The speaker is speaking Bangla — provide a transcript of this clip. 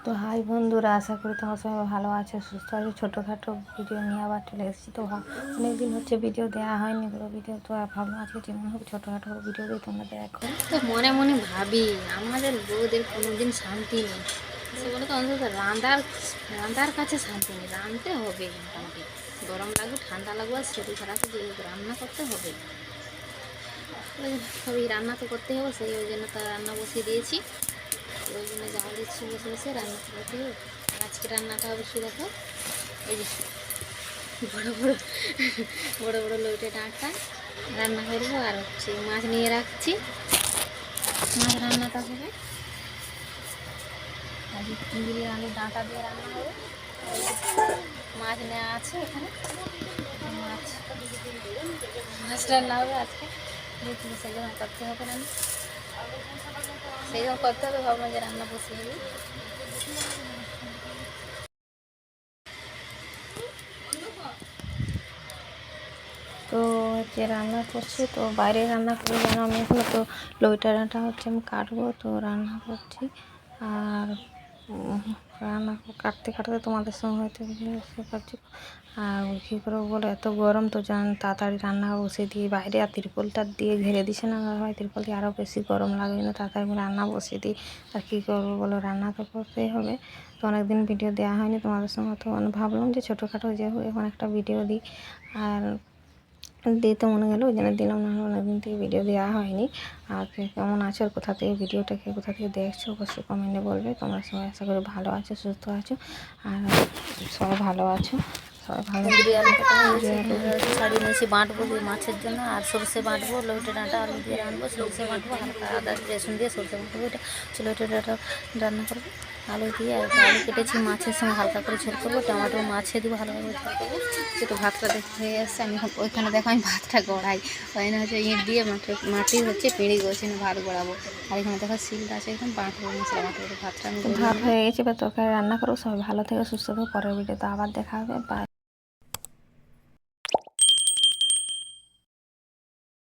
তো হাই বন্ধুরা, আশা করি তোমার সবাই ভালো আছে, সুস্থ আছে। ছোটোখাটো ভিডিও নিয়ে আবার চলে এসেছি। তো অনেক দিন হচ্ছে ভিডিও দেওয়া হয়নি, ভিডিও তো ভাবলাম আজকে যেমন হোক ছোটোখাটো ভিডিও দিয়ে তোমরা দেখো। তো মনে মনে ভাবি আমাদের বউদের কোনোদিন শান্তি নেই। সে বলে তো অন্তত রান্নার কাছে শান্তি নেই। রাঁধতে হবে, মোটামুটি গরম লাগুক ঠান্ডা লাগুক আর শরীর খারাপ রান্না করতে হবে। ওই রান্না তো করতে হবে, ওই জন্য তো রান্না বসিয়ে দিয়েছি। ওই জন্য জাল দিচ্ছি বসে বসে রান্না করতে হবে। আজকে রান্নাটা হবে কি দেখো, এই যে বড়ো বড়ো বড়ো বড়ো লইটে ডাঁটা রান্না করবো। আর হচ্ছে মাছ নিয়ে রাখছি, মাছ রান্নাটা হবে। আজকে চিংড়ি আলুর ডাঁটা দিয়ে রান্না হবে। মাছ নেওয়া আছে এখানে, মাছ রান্না হবে আজকে। দেখি সেরকম করতে হবে, রান্না সেইরকম করতে হবে। ভাবলাম যে রান্না বসিয়ে দিই। তো হচ্ছে রান্না করছি, তো বাইরে রান্না করে যেন আমি এখনো তো লইটাটা হচ্ছে আমি কাটবো, তো রান্না করছি। আর রান্না কাটতে কাটতে তোমাদের সঙ্গে হয়তো বুঝতে পারছি। আর কী করবো বলে, এত গরম তো তাড়াতাড়ি রান্না বসিয়ে দিয়ে বাইরে আর তিরপলটা দিয়ে ঘিরে দিছে না হয়, তিরপল দিয়ে আরও বেশি গরম লাগে না, তাড়াতাড়ি রান্না বসিয়ে দিই। আর কী করবো বলো, রান্না তো করতেই হবে। তো অনেকদিন ভিডিও দেওয়া হয়নি তোমাদের সঙ্গে, তো ভাবলাম যে ছোটোখাটো যে এখন একটা ভিডিও দিই। আর দিতে মনে গেলো, ওই জন্য দিলাম, না অনেকদিন থেকে ভিডিও দেওয়া হয়নি। আর কেমন আছো, আর কোথা থেকে ভিডিওটাকে কোথা থেকে দেখছো অবশ্যই কমেন্টে বলবে। তোমরা সবাই আশা করি ভালো আছো, সুস্থ আছো, আর সবাই ভালো আছো, সবাই ভালো। শাড়ি নিয়েছি বাঁটবো মাছের জন্য, আর সরষে বাঁটবো, লইটে ডাঁটা আলু দিয়ে রানবো, সরষে বাঁটবো, হালকা আদা রসুন দিয়ে সরষে বাঁটবো। এটা লইটে ডাঁটা রান্না করবো আলু দিয়ে। আর আলু কেটেছি, মাছের সঙ্গে হালকা করে ঝোল করবো, টমেটো মাছে দেবো, হালকা করে ঝোল করবো। একটু ভাতটা দেখতে হয়ে আসছে, আমি ওইখানে দেখো আমি ভাতটা গড়াই, ওইখানে হচ্ছে ইট দিয়ে মাটির হচ্ছে পেঁড়ি গেছে, ভাত গড়াবো। আর এখানে দেখো শিলটা আছে, একদম বাঁটবো মশলা বাঁটবো। ভাতটা আমি ভাত হয়ে গেছে, বা তরকারি রান্না করবো। সবাই ভালো থেকে সুস্থ থেকে পরের ভিডিওতে আবার দেখা হবে। বাই।